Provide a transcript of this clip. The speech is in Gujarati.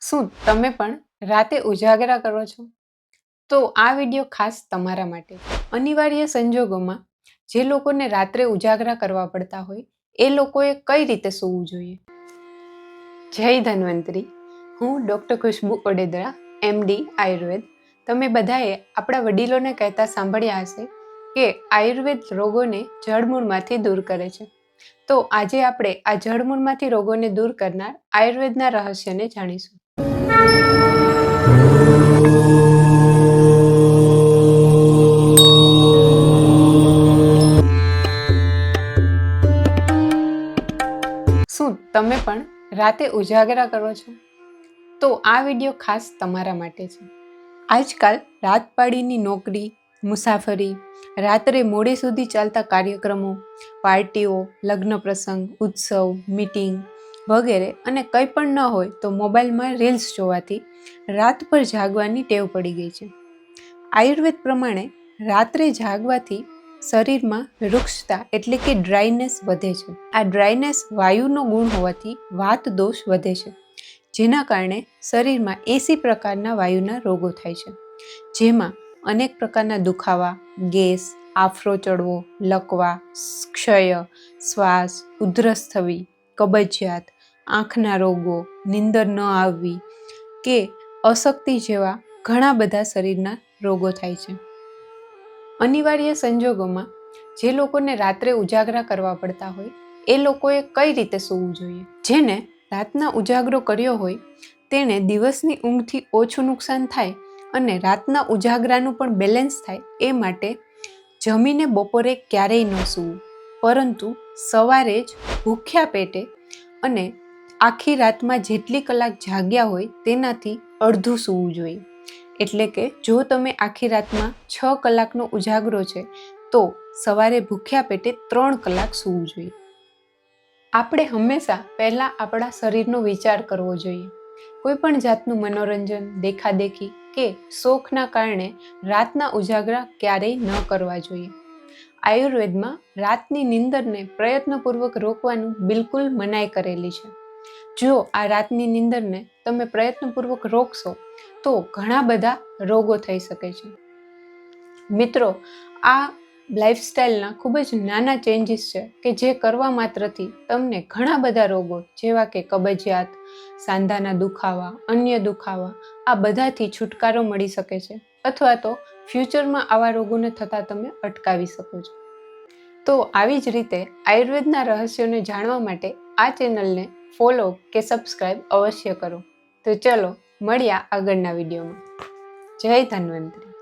શું તમે પણ રાતે ઉજાગરા કરો છો? તો આ વિડિયો ખાસ તમારા માટે છે. અનિવાર્ય સંજોગોમાં જે લોકોને રાત્રે ઉજાગરા કરવા પડતા હોય એ લોકોએ કઈ રીતે સૂવું જોઈએ? જય ધન્વંતરી. હું ડૉક્ટર ખુશ્બુ ઓડેદરા, MD આયુર્વેદ. તમે બધાએ આપણા વડીલોને કહેતા સાંભળ્યા હશે કે આયુર્વેદ રોગોને જડમૂળમાંથી દૂર કરે છે. તો આજે આપણે આ જડમૂળમાંથી રોગોને દૂર કરનાર આયુર્વેદના રહસ્યને જાણીશું. શું તમે પણ રાતે ઉજાગરા કરો છો? તો આ વિડિયો ખાસ તમારા માટે છે. આજકાલ રાત પાડીની નોકરી, મુસાફરી, રાત્રે મોડે સુધી ચાલતા કાર્યક્રમો, પાર્ટીઓ, લગ્ન પ્રસંગ, ઉત્સવ, મીટિંગ વગેરે અને કંઈ પણ ન હોય તો મોબાઈલમાં રીલ્સ જોવાથી રાત પર જાગવાની ટેવ પડી ગઈ છે. આયુર્વેદ પ્રમાણે રાત્રે જાગવાથી શરીરમાં રૂક્ષતા એટલે કે ડ્રાયનેસ વધે છે. આ ડ્રાયનેસ વાયુનો ગુણ હોવાથી વાત દોષ વધે છે, જેના કારણે શરીરમાં 80 પ્રકારના વાયુના રોગો થાય છે, જેમાં અનેક પ્રકારના દુખાવા, ગેસ, આફરો ચડવો, લકવા, ક્ષય, શ્વાસ, ઉધરસ થવી, કબજિયાત, આંખના રોગો, નીંદર ન આવવી કે અશક્તિ જેવા ઘણા બધા શરીરના રોગો થાય છે. અનિવાર્ય સંજોગોમાં જે લોકોને રાત્રે ઉજાગરા કરવા પડતા હોય એ લોકોએ કઈ રીતે સૂવું જોઈએ? જેને રાતના ઉજાગરો કર્યો હોય તેણે દિવસની ઊંઘથી ઓછું નુકસાન થાય અને રાતના ઉજાગરાનું પણ બેલેન્સ થાય એ માટે જમીને બપોરે ક્યારેય ન સૂવું, પરંતુ સવારે જ ભૂખ્યા પેટે અને આખી રાતમાં જેટલી કલાક જાગ્યા હોય તેનાથી અડધું સૂવું જોઈએ. એટલે કે જો તમે આખી રાતમાં 6 કલાકનો ઉજાગરો છે તો સવારે ભૂખ્યા પેટે 3 કલાક સૂવું જોઈએ. આપણે હંમેશા પહેલાં આપણા શરીરનો વિચાર કરવો જોઈએ. કોઈ પણ જાતનું મનોરંજન, દેખાદેખી કે શોખના કારણે રાતના ઉજાગરા ક્યારેય ન કરવા જોઈએ. આયુર્વેદમાં રાતની નીંદરને પ્રયત્નપૂર્વક રોકવાનું બિલકુલ મનાઈ કરેલી છે. જો આ રાતની નીંદરને તમે પ્રયત્નપૂર્વક રોકશો તો ઘણા બધા રોગો થઈ શકે છે. મિત્રો, આ લાઈફસ્ટાઈલના ખૂબ જ નાના ચેન્જીસ છે કે જે કરવા માત્રથી તમને ઘણા બધા રોગો જેવા કે કબજિયાત, સાંધાના દુખાવા, અન્ય દુખાવા આ બધાથી છુટકારો મળી શકે છે, અથવા તો ફ્યુચરમાં આવા રોગોને થતાં તમે અટકાવી શકો છો. તો આવી જ રીતે આયુર્વેદના રહસ્યોને જાણવા માટે આ ચેનલને ફોલો કે સબસ્ક્રાઈબ અવશ્ય કરો. તો ચલો મળ્યા આગળના વિડીયોમાં. જય ધન્વંતરી.